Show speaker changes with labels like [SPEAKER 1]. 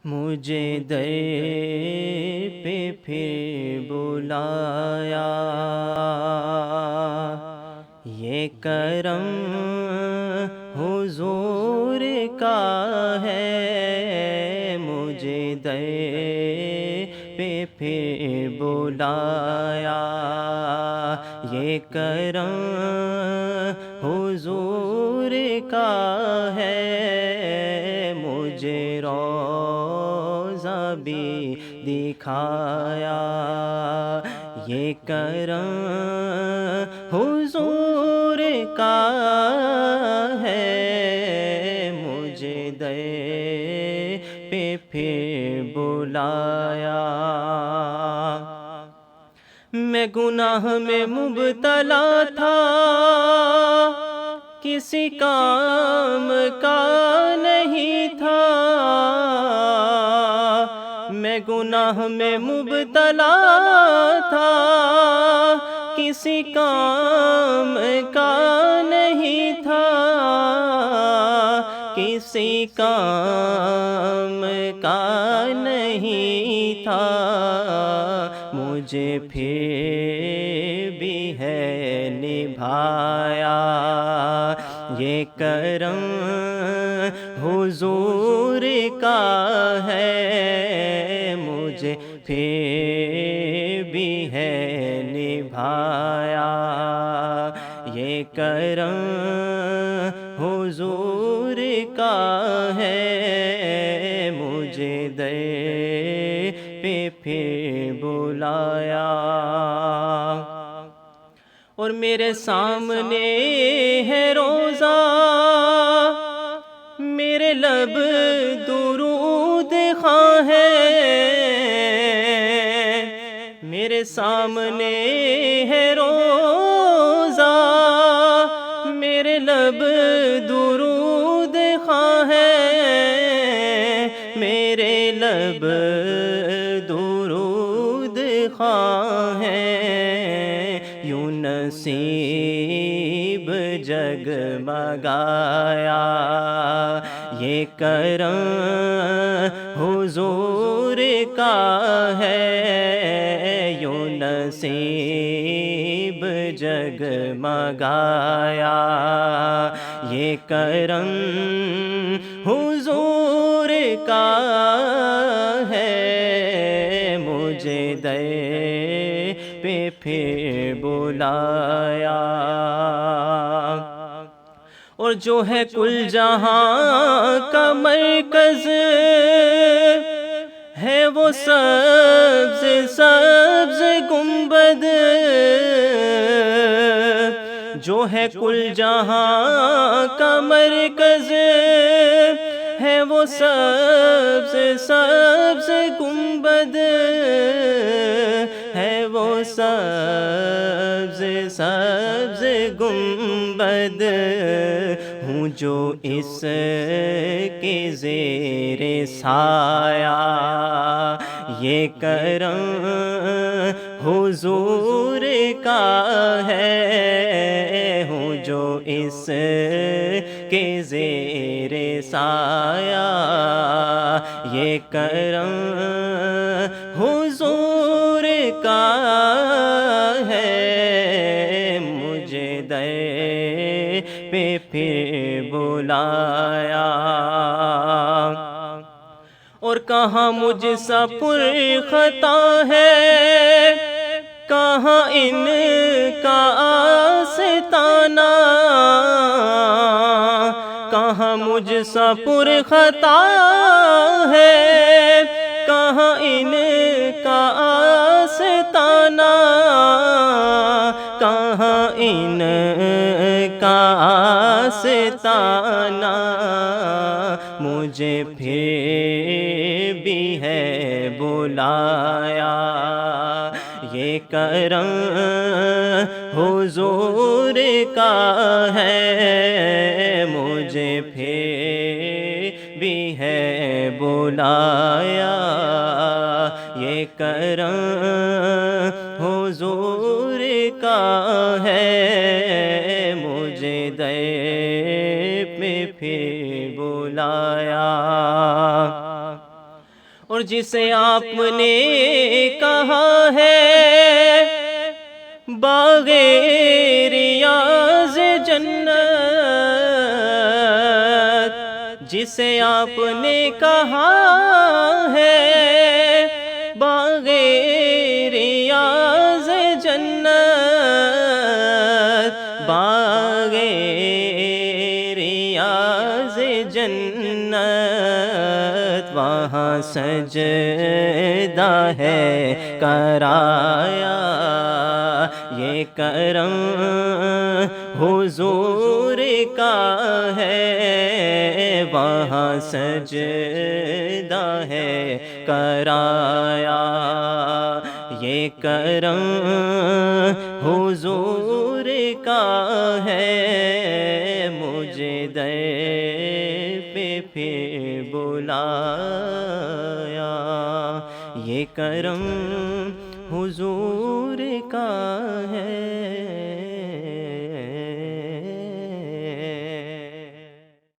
[SPEAKER 1] مجھے در پہ پھر بلایا، یہ کرم حضور کا ہے۔ مجھے در پہ پھر بلایا، یہ کرم حضور کا ہے۔ مجھے روضہ بھی دکھایا، یہ کرم حضور کا ہے۔ مجھے در پہ پھر بلایا، میں گناہ میں مبتلا تھا، کسی کام کا نہیں تھا۔ میں گناہ میں مبتلا تھا، کسی کام کا نہیں تھا، کسی کام کا نہیں تھا۔ مجھے پھر بھی ہے نبھایا، یہ کرم حضور کا ہے۔ مجھے پھر بھی ہے نبھایا، یہ کرم حضور کا ہے۔ مجھے در پہ پھر بلایا، اور میرے سامنے ہے روضہ، میرے لب درود خواں ہے۔ میرے سامنے ہے روضہ، میرے لب درود خواں ہے۔ میرے لب درود خواں ہے، یوں نصیب جگمگایا، یہ کرم حضور کا ہے۔ یوں نصیب جگمگایا، یہ کرم حضور کا ہے۔ مجھے در پہ پھر بلایا، اور جو ہے کل جہاں کا مرکز، ہے وہ سبز سبز گنبد۔ جو ہے کل جہاں کا مرکز، ہے وہ سبز سبز گنبد، ہے وہ سبز سبز گنبد۔ ہوں جو اس کے زیر سایہ، یہ کرم حضور کا ہے۔ ہوں جو اس کے زیر سایہ، یہ کرم حضور کا ہے۔ مجھے در پہ پھر بلایا، اور کہاں مجھ سا پر خطا ہے، کہاں ان کا آستانہ۔ کہاں مجھ سا پر خطا ہے، کہاں ان کا آستانہ۔ کہاں ان کا آستانہ۔ مجھے پھر بھی ہے بلایا، یہ کرم حضور کا ہے۔ مجھے پھر بھی ہے بلایا، یہ کرم حضور کا ہے۔ مجھے در پہ پھر بلایا، اور جسے آپ نے کہا ہے باغ ریاض جنت، جسے آپ نے کہا ہے باغ ریاض جنت، باغ ریاض جنت، وہاں سجدہ ہے کرایا، یہ کرم حضور کا ہے، وہاں سجدہ ہے کرایا، یہ کرم حضور کا ہے، مجھے در پہ پھر بلایا، یہ کرم حضور کا ہے۔